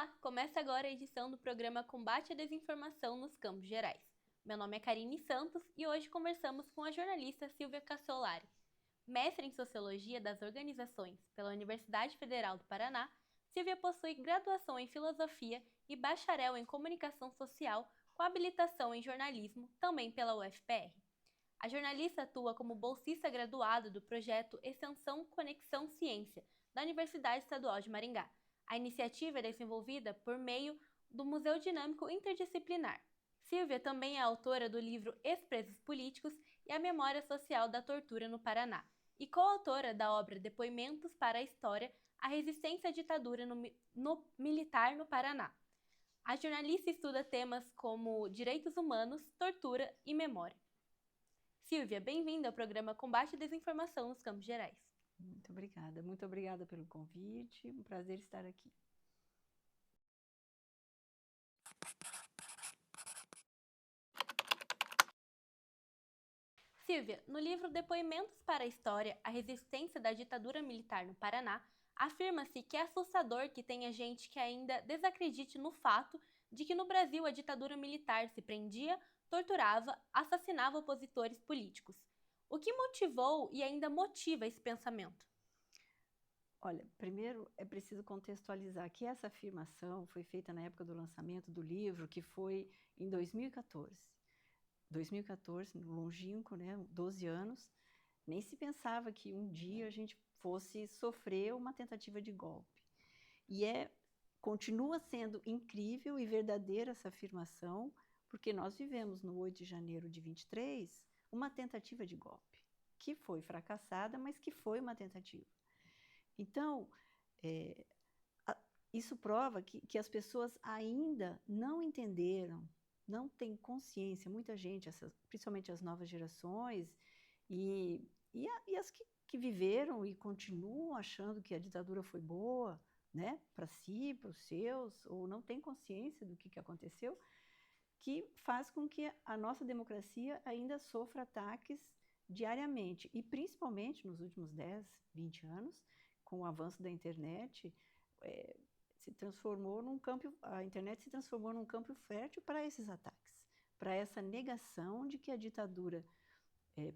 Olá, começa agora a edição do programa Combate à Desinformação nos Campos Gerais. Meu nome é Karine Santos e hoje conversamos com a jornalista Silvia Cassolari. Mestre em Sociologia das Organizações pela Universidade Federal do Paraná, Silvia possui graduação em Filosofia e bacharel em Comunicação Social com habilitação em Jornalismo, também pela UFPR. A jornalista atua como bolsista graduada do projeto Extensão Conexão Ciência, da Universidade Estadual de Maringá. A iniciativa é desenvolvida por meio do Museu Dinâmico Interdisciplinar. Silvia também é autora do livro Ex-Presos Políticos e a Memória Social da Tortura no Paraná, e coautora da obra Depoimentos para a História, a Resistência à Ditadura Militar no Paraná. A jornalista estuda temas como direitos humanos, tortura e memória. Silvia, bem-vinda ao programa Combate à Desinformação nos Campos Gerais. Muito obrigada pelo convite, um prazer estar aqui. Silvia, no livro Depoimentos para a História, a Resistência da Ditadura Militar no Paraná, afirma-se que é assustador que tenha gente que ainda desacredite no fato de que no Brasil a ditadura militar se prendia, torturava, assassinava opositores políticos. O que motivou e ainda motiva esse pensamento? Olha, primeiro é preciso contextualizar que essa afirmação foi feita na época do lançamento do livro, que foi em 2014. 2014, longínquo, né, 12 anos, nem se pensava que um dia a gente fosse sofrer uma tentativa de golpe. E continua sendo incrível e verdadeira essa afirmação, porque nós vivemos no 8 de janeiro de 23 uma tentativa de golpe, que foi fracassada, mas que foi uma tentativa. Então, isso prova que as pessoas ainda não entenderam, não têm consciência, muita gente, principalmente as novas gerações, e as que viveram e continuam achando que a ditadura foi boa, né, para si, para os seus, ou não tem consciência do que aconteceu, que faz com que a nossa democracia ainda sofra ataques diariamente, e principalmente nos últimos 10, 20 anos, com o avanço da internet, a internet se transformou num campo fértil para esses ataques, para essa negação de que a ditadura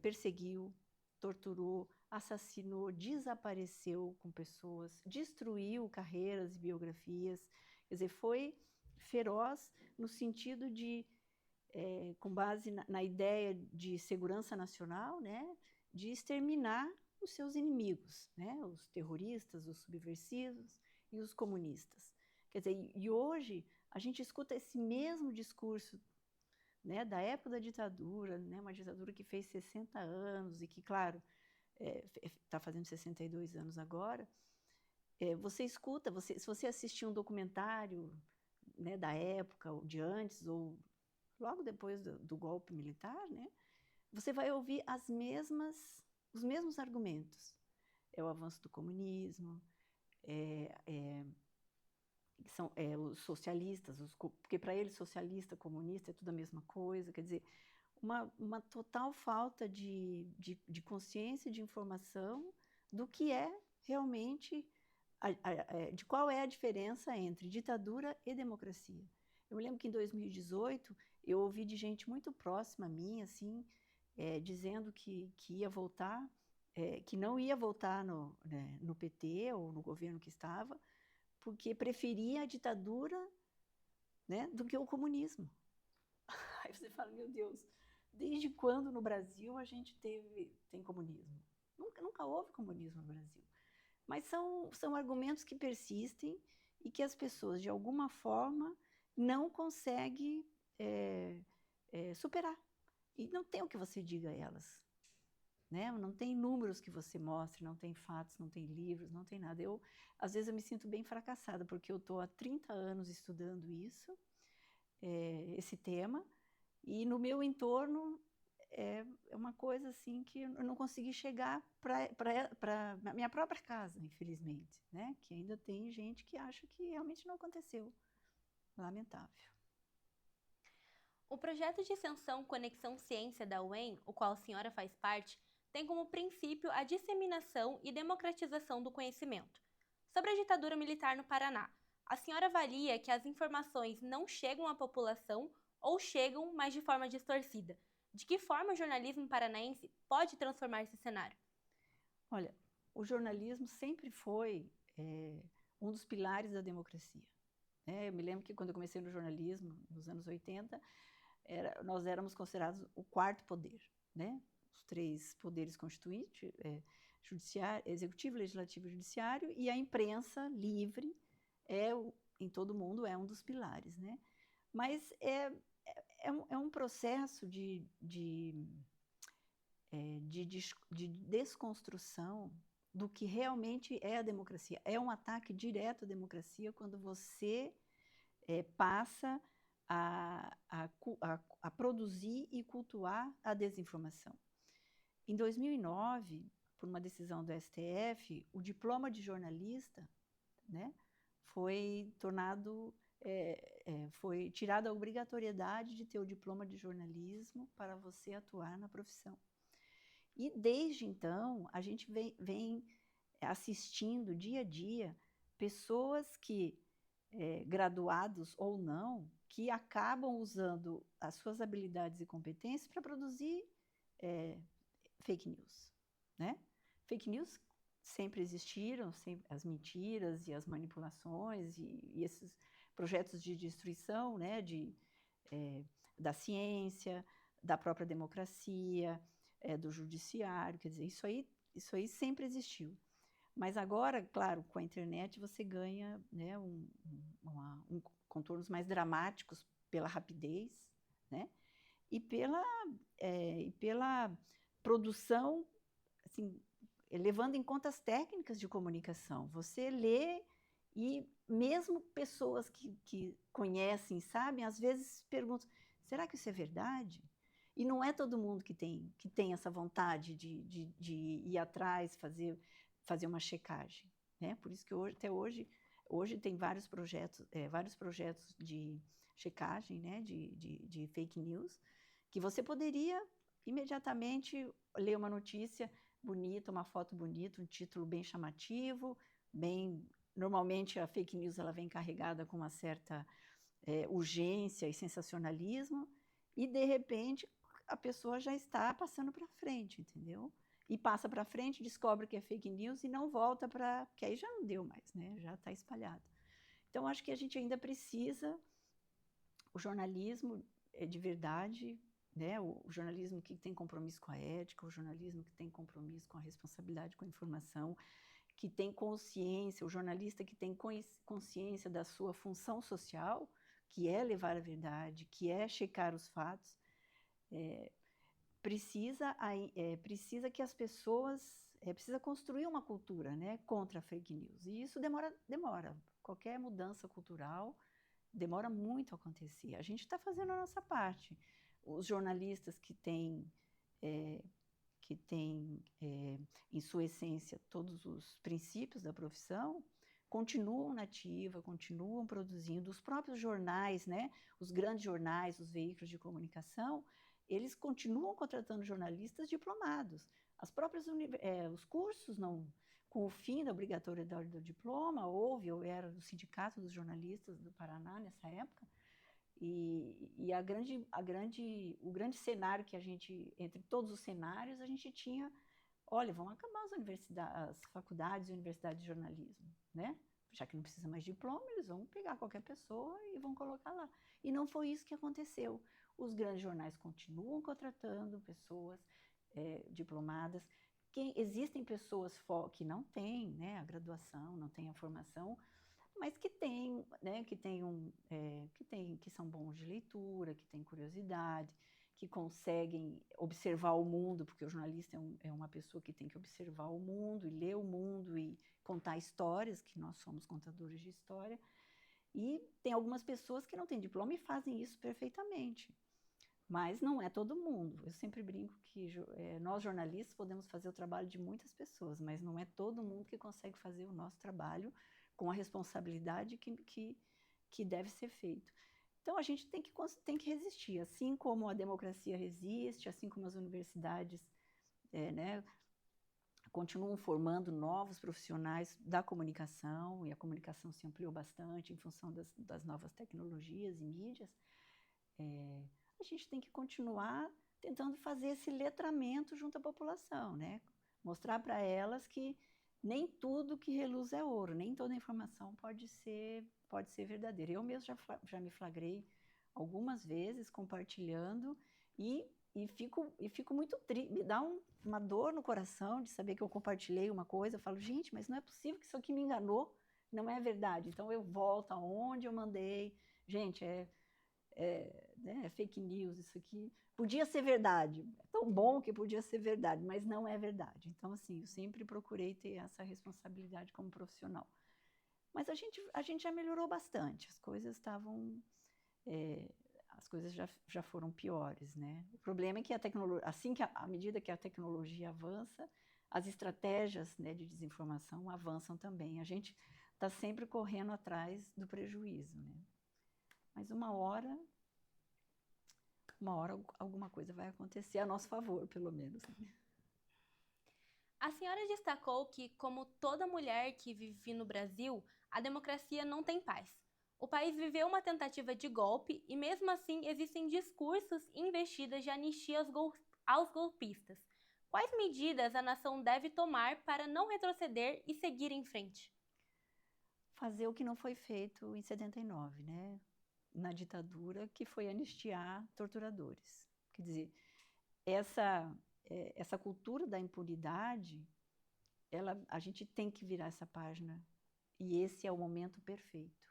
perseguiu, torturou, assassinou, desapareceu com pessoas, destruiu carreiras e biografias. Quer dizer, foi feroz no sentido de, com base na ideia de segurança nacional, né, de exterminar os seus inimigos, né, os terroristas, os subversivos e os comunistas. Quer dizer, e hoje a gente escuta esse mesmo discurso, né, da época da ditadura, né, uma ditadura que fez 60 anos e que, claro, está fazendo 62 anos agora. Você escuta, se você assistir um documentário, né, da época, ou de antes, ou logo depois do golpe militar, né, você vai ouvir os mesmos argumentos. É o avanço do comunismo, são os socialistas, porque para eles socialista, comunista é tudo a mesma coisa, quer dizer, uma total falta de consciência, de informação do que é realmente, de qual é a diferença entre ditadura e democracia. Eu me lembro que em 2018 eu ouvi de gente muito próxima a mim, assim, dizendo que ia voltar, que não ia votar no PT ou no governo que estava, porque preferia a ditadura, né, do que o comunismo. Aí você fala, meu Deus, desde quando no Brasil a gente tem comunismo? Nunca houve comunismo no Brasil. Mas são argumentos que persistem e que as pessoas, de alguma forma, não conseguem superar. E não tem o que você diga a elas. Né? Não tem números que você mostre, não tem fatos, não tem livros, não tem nada. Às vezes eu me sinto bem fracassada, porque eu estou há 30 anos estudando isso, esse tema, e no meu entorno é uma coisa assim que eu não consegui chegar para a minha própria casa, infelizmente, né? Que ainda tem gente que acha que realmente não aconteceu. Lamentável. O projeto de extensão Conexão Ciência da UEM, o qual a senhora faz parte, tem como princípio a disseminação e democratização do conhecimento. Sobre a ditadura militar no Paraná, A senhora avalia que as informações não chegam à população ou chegam, mas de forma distorcida? De que forma o jornalismo paranaense pode transformar esse cenário? Olha, o jornalismo sempre foi um dos pilares da democracia. Eu me lembro que quando eu comecei no jornalismo, nos anos 80, nós éramos considerados o quarto poder, né? Os três poderes constituintes, judiciário, executivo, legislativo e judiciário, e a imprensa livre em todo mundo é um dos pilares, né? Mas é um processo de desconstrução do que realmente é a democracia. É um ataque direto à democracia quando você passa a produzir e cultuar a desinformação. Em 2009, por uma decisão do STF, o diploma de jornalista, né, foi tirada a obrigatoriedade de ter o diploma de jornalismo para você atuar na profissão. E desde então, a gente vem assistindo dia a dia pessoas graduados ou não, que acabam usando as suas habilidades e competências para produzir fake news, né? Fake news sempre existiram, as mentiras e as manipulações e esses projetos de destruição, né, da ciência, da própria democracia, do judiciário, quer dizer, isso aí sempre existiu. Mas agora, claro, com a internet você ganha, né, contornos mais dramáticos pela rapidez, né, e pela produção, assim, levando em conta as técnicas de comunicação. Você lê e mesmo pessoas que conhecem, sabem, às vezes perguntam, será que isso é verdade? E não é todo mundo que tem essa vontade de ir atrás, fazer uma checagem, né? Por isso que até hoje tem vários projetos de checagem, né? de fake news, que você poderia imediatamente ler uma notícia bonita, uma foto bonita, um título bem chamativo, normalmente a fake news ela vem carregada com uma certa urgência e sensacionalismo, e de repente a pessoa já está passando para frente, entendeu? E passa para frente, descobre que é fake news e não volta que aí já não deu mais, né? Já está espalhado. Então, acho que a gente ainda precisa, o jornalismo de verdade, né? O jornalismo que tem compromisso com a ética, o jornalismo que tem compromisso com a responsabilidade com a informação, que tem consciência, o jornalista que tem consciência da sua função social, que é levar a verdade, que é checar os fatos, precisa que as pessoas, precisa construir uma cultura, né, contra a fake news. E isso demora. Qualquer mudança cultural demora muito a acontecer. A gente está fazendo a nossa parte. Os jornalistas que têm em sua essência todos os princípios da profissão, continuam na ativa, continuam produzindo. Os próprios jornais, né, os grandes jornais, os veículos de comunicação, eles continuam contratando jornalistas diplomados. Os cursos, com o fim da obrigatoriedade do diploma, eu era do Sindicato dos Jornalistas do Paraná nessa época, e o grande cenário que entre todos os cenários, a gente tinha, olha, vão acabar as faculdades e universidades de jornalismo, né? Já que não precisa mais de diploma, eles vão pegar qualquer pessoa e vão colocar lá. E não foi isso que aconteceu. Os grandes jornais continuam contratando pessoas diplomadas. Existem pessoas que não têm, né, a graduação, não têm a formação, mas que têm, né, que são bons de leitura, que têm curiosidade, que conseguem observar o mundo, porque o jornalista é uma pessoa que tem que observar o mundo e ler o mundo e contar histórias, que nós somos contadores de história. E tem algumas pessoas que não têm diploma e fazem isso perfeitamente. Mas não é todo mundo. Eu sempre brinco que nós jornalistas podemos fazer o trabalho de muitas pessoas, mas não é todo mundo que consegue fazer o nosso trabalho com a responsabilidade que deve ser feito. Então, a gente tem que resistir, assim como a democracia resiste, assim como as universidades, né, continuam formando novos profissionais da comunicação, e a comunicação se ampliou bastante em função das novas tecnologias e mídias. A gente tem que continuar tentando fazer esse letramento junto à população, né? Mostrar para elas que nem tudo que reluz é ouro, nem toda informação pode ser verdadeira. Eu mesmo já me flagrei algumas vezes compartilhando e fico muito triste, me dá uma dor no coração de saber que eu compartilhei uma coisa. Eu falo, gente, mas não é possível que isso aqui me enganou, não é verdade. Então eu volto aonde eu mandei. Gente, né, é fake news isso aqui. Podia ser verdade, é tão bom que podia ser verdade, mas não é verdade. Então, assim, eu sempre procurei ter essa responsabilidade como profissional. Mas a gente já melhorou bastante, as coisas estavam... as coisas já foram piores, né? O problema é que à medida que a tecnologia avança, as estratégias, né, de desinformação avançam também. A gente está sempre correndo atrás do prejuízo, né? Mas uma hora alguma coisa vai acontecer a nosso favor, pelo menos. A senhora destacou que, como toda mulher que vive no Brasil, a democracia não tem paz. O país viveu uma tentativa de golpe e, mesmo assim, existem discursos e investidas de anistia aos golpistas. Quais medidas a nação deve tomar para não retroceder e seguir em frente? Fazer o que não foi feito em 79, né? Na ditadura, que foi anistiar torturadores. Quer dizer, essa cultura da impunidade, a gente tem que virar essa página. E esse é o momento perfeito.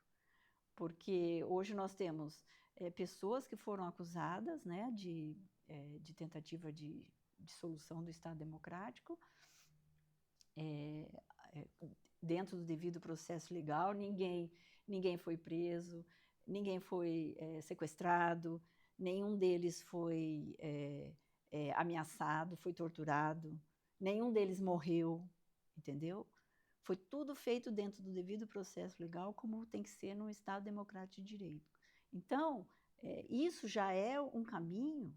Porque hoje nós temos pessoas que foram acusadas, né, de tentativa de dissolução do Estado Democrático, dentro do devido processo legal, ninguém foi preso, ninguém foi sequestrado, nenhum deles foi ameaçado, foi torturado, nenhum deles morreu, entendeu? Foi tudo feito dentro do devido processo legal, como tem que ser num Estado democrático de direito. Então, isso já é um caminho,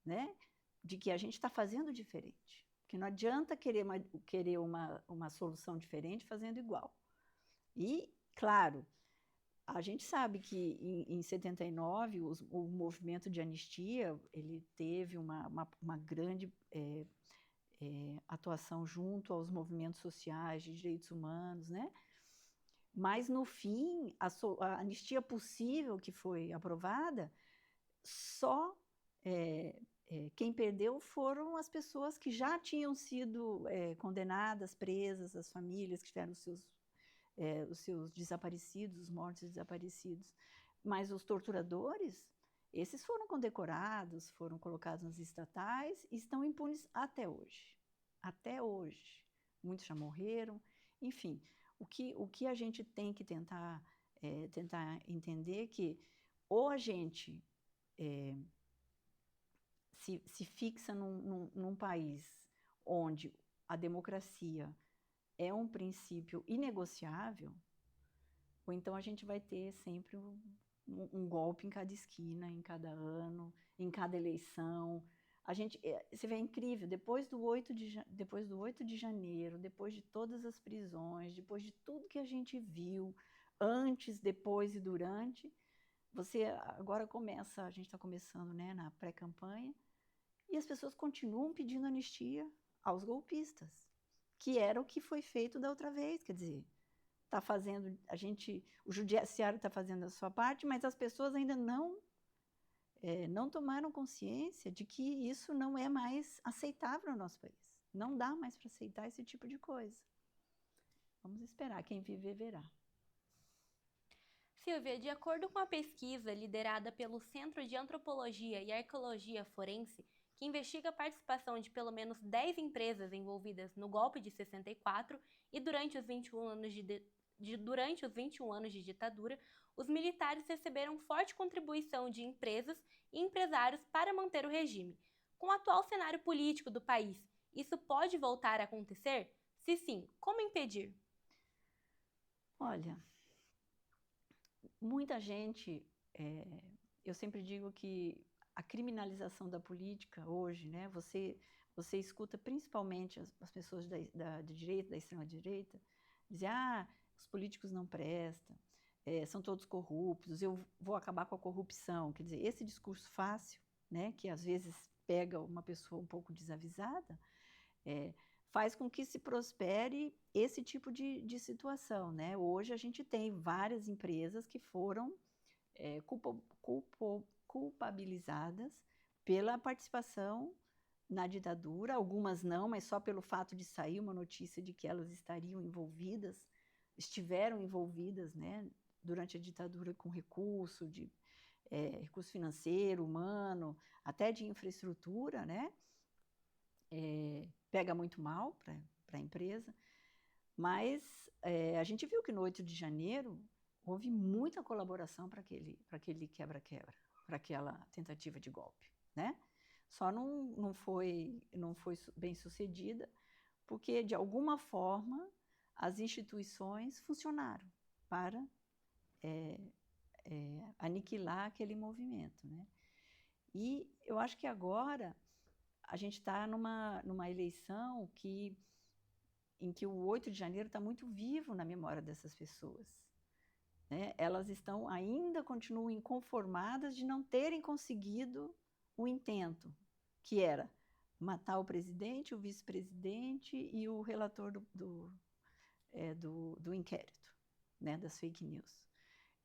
né, de que a gente está fazendo diferente. Porque não adianta querer uma solução diferente fazendo igual. E, claro, a gente sabe que em 79 o movimento de anistia ele teve uma grande atuação junto aos movimentos sociais de direitos humanos, né? Mas, no fim, a anistia possível que foi aprovada, só quem perdeu foram as pessoas que já tinham sido condenadas, presas, as famílias que tiveram os seus desaparecidos, os mortos desaparecidos. Mas os torturadores, esses foram condecorados, foram colocados nas estatais e estão impunes até hoje. Até hoje. Muitos já morreram. Enfim, o que a gente tem que tentar entender que ou a gente se fixa num país onde a democracia é um princípio inegociável, ou então a gente vai ter sempre um golpe em cada esquina, em cada ano, em cada eleição. Você vê, é incrível, depois do 8 de janeiro, depois de todas as prisões, depois de tudo que a gente viu, antes, depois e durante, a gente está começando, né, na pré-campanha, e as pessoas continuam pedindo anistia aos golpistas, que era o que foi feito da outra vez. Quer dizer, o judiciário está fazendo a sua parte, mas as pessoas ainda não tomaram consciência de que isso não é mais aceitável no nosso país. Não dá mais para aceitar esse tipo de coisa. Vamos esperar, quem viver verá. Silvia, de acordo com a pesquisa liderada pelo Centro de Antropologia e Arqueologia Forense, que investiga a participação de pelo menos 10 empresas envolvidas no golpe de 64 e durante os 21 anos de ditadura, os militares receberam forte contribuição de empresas e empresários para manter o regime. Com o atual cenário político do país, isso pode voltar a acontecer? Se sim, como impedir? Olha, muita gente, eu sempre digo que a criminalização da política hoje, né, você você escuta principalmente as pessoas de direita, da extrema-direita, dizer, os políticos não prestam, são todos corruptos, eu vou acabar com a corrupção. Quer dizer, esse discurso fácil, né, que às vezes pega uma pessoa um pouco desavisada, faz com que se prospere esse tipo de situação, né? Hoje a gente tem várias empresas que foram culpabilizadas pela participação na ditadura, algumas não, mas só pelo fato de sair uma notícia de que elas estiveram envolvidas, né, durante a ditadura com recurso financeiro, humano, até de infraestrutura, né? Pega muito mal para a empresa, mas a gente viu que no 8 de janeiro houve muita colaboração para aquele quebra-quebra, para aquela tentativa de golpe, né? Só não foi bem sucedida, porque, de alguma forma, as instituições funcionaram para aniquilar aquele movimento, né? E eu acho que agora a gente está numa eleição em que o 8 de janeiro está muito vivo na memória dessas pessoas, né? Elas ainda continuam inconformadas de não terem conseguido o intento, que era matar o presidente, o vice-presidente e o relator do inquérito, né, das fake news.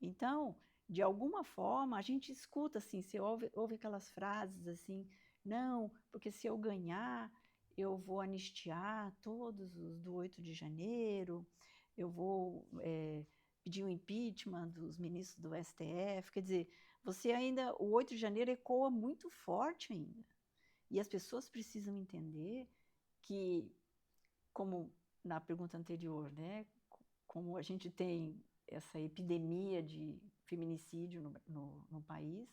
Então, de alguma forma, a gente escuta assim, você ouve aquelas frases assim, não, porque se eu ganhar, eu vou anistiar todos os do 8 de janeiro, eu vou pedir o impeachment dos ministros do STF. Quer dizer, o 8 de janeiro ecoa muito forte ainda. E as pessoas precisam entender que, como na pergunta anterior, né, como a gente tem essa epidemia de feminicídio no país,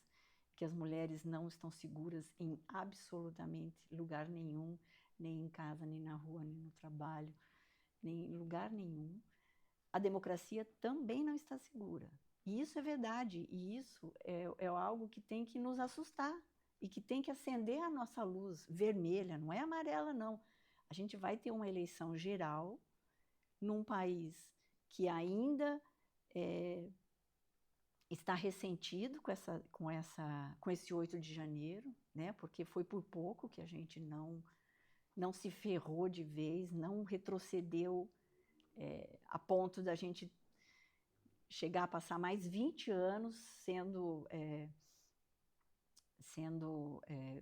que as mulheres não estão seguras em absolutamente lugar nenhum, nem em casa, nem na rua, nem no trabalho, nem em lugar nenhum, a democracia também não está segura. E isso é verdade, e isso é algo que tem que nos assustar e que tem que acender a nossa luz vermelha, não é amarela, não. A gente vai ter uma eleição geral num país que ainda está ressentido com esse 8 de janeiro, né? Porque foi por pouco que a gente não se ferrou de vez, não retrocedeu a ponto da gente chegar a passar mais 20 anos sendo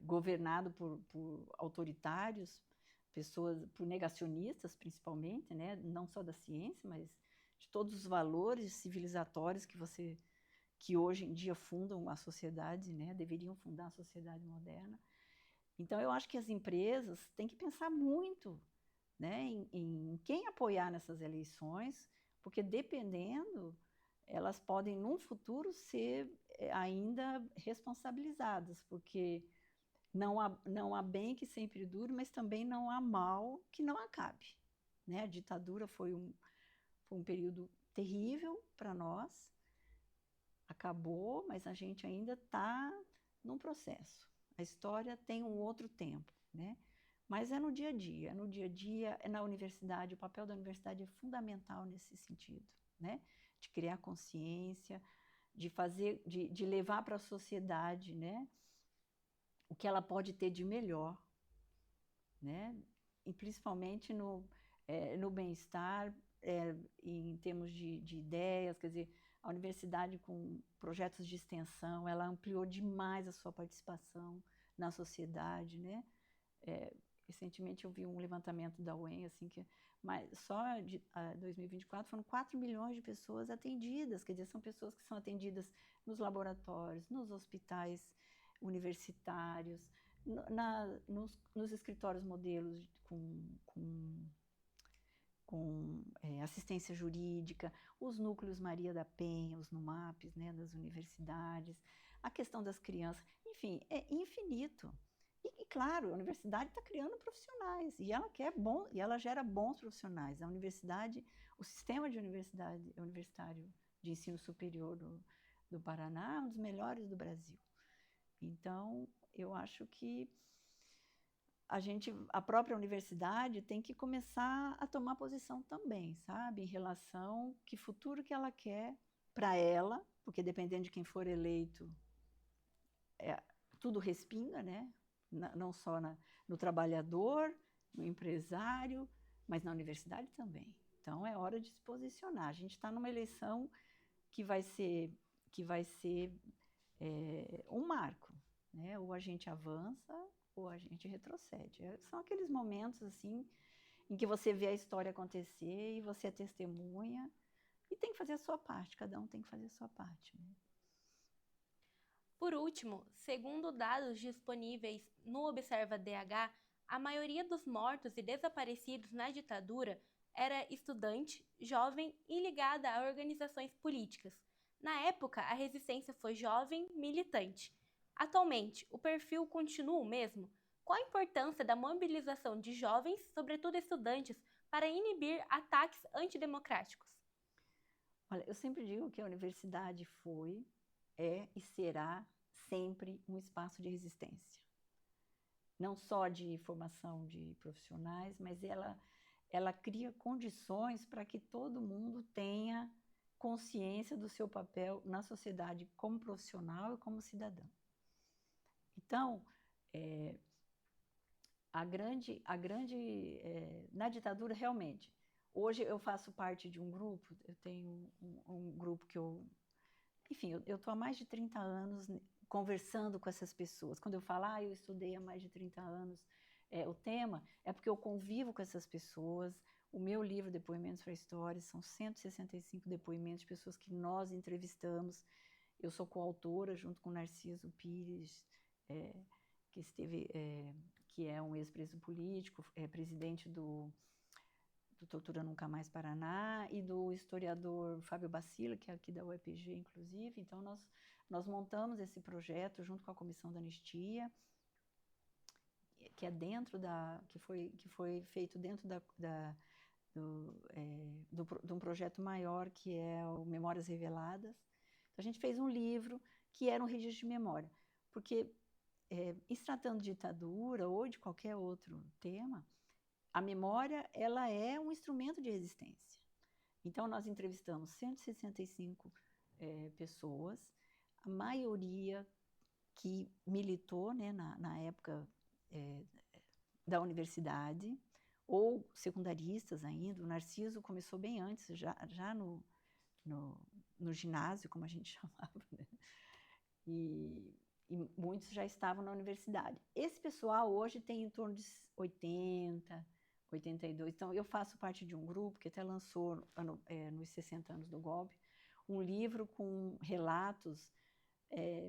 governado por autoritários, por negacionistas, principalmente, né? Não só da ciência, mas de todos os valores civilizatórios que hoje em dia fundam a sociedade, né? Deveriam fundar a sociedade moderna. Então, eu acho que as empresas têm que pensar muito, né, em quem apoiar nessas eleições, porque dependendo, elas podem, num futuro, ser ainda responsabilizadas, porque não há bem que sempre dure, mas também não há mal que não acabe, né? A ditadura foi um período terrível para nós, acabou, mas a gente ainda está num processo. A história tem um outro tempo, né? Mas é no dia a dia, é na universidade. O papel da universidade é fundamental nesse sentido, né? De criar consciência, de levar para a sociedade, né, o que ela pode ter de melhor, né? E principalmente no bem-estar, em termos de ideias. Quer dizer, a universidade, com projetos de extensão, ela ampliou demais a sua participação na sociedade, né? Recentemente eu vi um levantamento da UEM, assim, mas só de 2024 foram 4 milhões de pessoas atendidas. Quer dizer, são pessoas que são atendidas nos laboratórios, nos hospitais universitários, nos escritórios modelos com assistência jurídica, os núcleos Maria da Penha, os NUMAPs, né, das universidades, a questão das crianças, enfim, é infinito. E claro, a universidade está criando profissionais, e ela gera bons profissionais. A universidade, o sistema de universitário de ensino superior do Paraná é um dos melhores do Brasil. Então, eu acho que a própria universidade tem que começar a tomar posição também, sabe? Em relação que futuro que ela quer para ela, porque dependendo de quem for eleito, tudo respinga, né? Não só no trabalhador, no empresário, mas na universidade também. Então, é hora de se posicionar. A gente está numa eleição que vai ser um marco, né? Ou a gente avança ou a gente retrocede. São aqueles momentos assim em que você vê a história acontecer e você é testemunha e tem que fazer a sua parte, cada um tem que fazer a sua parte, né? Por último, segundo dados disponíveis no Observa DH, a maioria dos mortos e desaparecidos na ditadura era estudante, jovem e ligada a organizações políticas. Na época, a resistência foi jovem, militante. Atualmente, o perfil continua o mesmo? Qual a importância da mobilização de jovens, sobretudo estudantes, para inibir ataques antidemocráticos? Olha, eu sempre digo que a universidade é e será sempre um espaço de resistência. Não só de formação de profissionais, mas ela cria condições para que todo mundo tenha consciência do seu papel na sociedade como profissional e como cidadão. Então, na ditadura, realmente, hoje eu faço parte de um grupo, eu tenho um grupo que enfim, eu estou há mais de 30 anos conversando com essas pessoas. Quando eu falo, eu estudei há mais de 30 anos o tema, é porque eu convivo com essas pessoas. O meu livro, Depoimentos para a História, são 165 depoimentos de pessoas que nós entrevistamos. Eu sou coautora, junto com Narciso Pires, que é um ex-preso político, presidente do Tortura Nunca Mais Paraná, e do historiador Fábio Bacila, que é aqui da UEPG, inclusive. Então, nós montamos esse projeto junto com a Comissão da Anistia, que foi feito dentro de um projeto maior, que é o Memórias Reveladas. Então, a gente fez um livro que era um registro de memória, porque, em se tratando de ditadura ou de qualquer outro tema, a memória, ela é um instrumento de resistência. Então, nós entrevistamos 165 pessoas, a maioria que militou, né, na época da universidade, ou secundaristas ainda. O Narciso começou bem antes, já no ginásio, como a gente chamava, né? E muitos já estavam na universidade. Esse pessoal hoje tem em torno de 80, 82. Então, eu faço parte de um grupo que até lançou, nos 60 anos do golpe, um livro com relatos,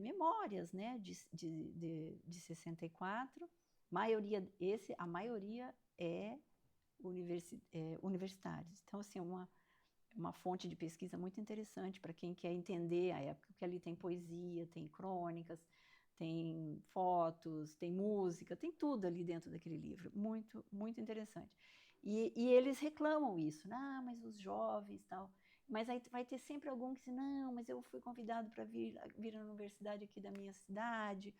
memórias, né, de 64. A maioria é universitários. Então, assim, uma fonte de pesquisa muito interessante para quem quer entender a época, porque ali tem poesia, tem crônicas, tem fotos, tem música, tem tudo ali dentro daquele livro. Muito, muito interessante. E eles reclamam isso, mas os jovens e tal. Mas aí vai ter sempre algum que diz, não, mas eu fui convidado para vir à universidade aqui da minha cidade,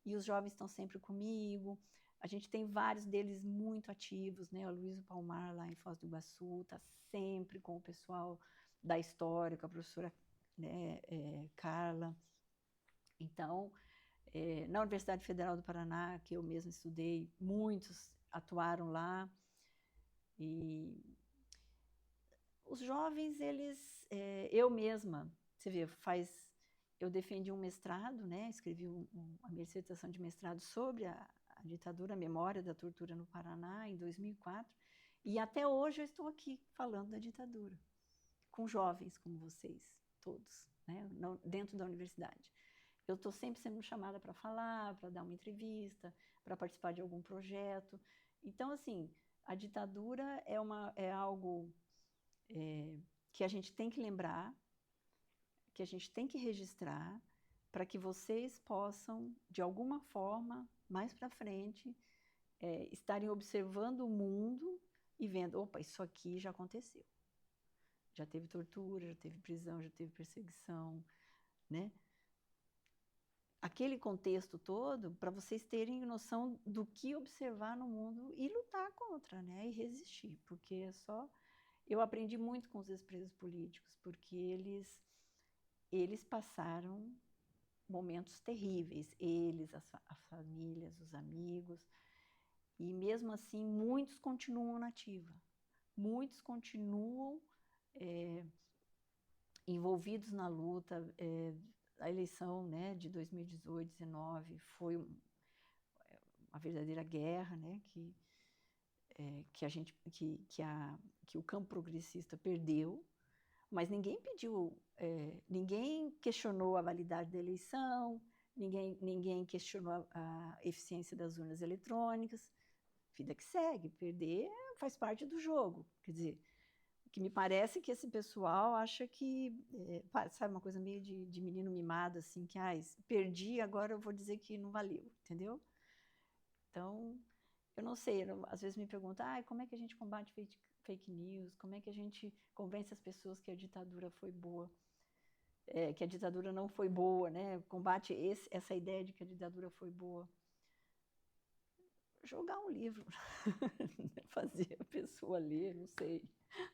e os jovens estão sempre comigo. A gente tem vários deles muito ativos, né? O Luiz Palmar, lá em Foz do Iguaçu, está sempre com o pessoal da história, com a professora, né, Carla. Então, na Universidade Federal do Paraná, que eu mesma estudei, muitos atuaram lá. E os jovens, eu mesma, você vê, eu defendi um mestrado, né? Escrevi a minha dissertação de mestrado sobre a ditadura, a memória da tortura no Paraná, em 2004, e até hoje eu estou aqui falando da ditadura, com jovens como vocês, todos, né? Dentro da universidade. Eu estou sempre sendo chamada para falar, para dar uma entrevista, para participar de algum projeto. Então, assim, a ditadura é algo que a gente tem que lembrar, que a gente tem que registrar, para que vocês possam, de alguma forma, mais para frente, estarem observando o mundo e vendo, opa, isso aqui já aconteceu. Já teve tortura, já teve prisão, já teve perseguição, né? aquele contexto todo, para vocês terem noção do que observar no mundo e lutar contra, né? E resistir, porque é só... Eu aprendi muito com os ex-presos políticos, porque eles passaram momentos terríveis, eles, as famílias, os amigos, e mesmo assim muitos continuam na ativa, muitos continuam envolvidos na luta. A eleição, né, de 2018, 2019 foi uma verdadeira guerra, né, que o campo progressista perdeu, mas ninguém pediu, ninguém questionou a validade da eleição, ninguém questionou a eficiência das urnas eletrônicas. Vida que segue, perder faz parte do jogo. Quer dizer, o que me parece é que esse pessoal acha que, sabe, uma coisa meio de menino mimado, assim, que, perdi, agora eu vou dizer que não valeu, entendeu? Então, eu não sei, às vezes me perguntam, como é que a gente combate fake news, como é que a gente convence as pessoas que a ditadura foi boa, que a ditadura não foi boa, né? Combate essa ideia de que a ditadura foi boa. Jogar um livro, fazer a pessoa ler, não sei.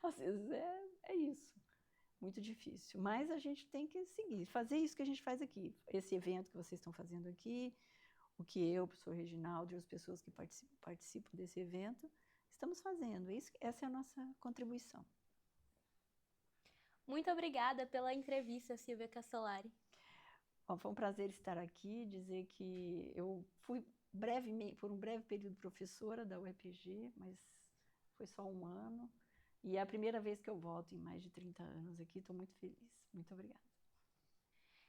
Às vezes é isso, muito difícil. Mas a gente tem que seguir, fazer isso que a gente faz aqui. Esse evento que vocês estão fazendo aqui, o que eu, o professor Reginaldo e as pessoas que participam desse evento, estamos fazendo. Essa é a nossa contribuição. Muito obrigada pela entrevista, Silvia Cassolari. Bom, foi um prazer estar aqui, dizer que eu fui por um breve período professora da UEPG, mas foi só 1 ano. E é a primeira vez que eu volto em mais de 30 anos aqui, estou muito feliz. Muito obrigada.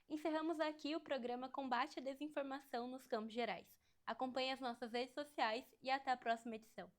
Encerramos aqui o programa Combate à Desinformação nos Campos Gerais. Acompanhe as nossas redes sociais e até a próxima edição.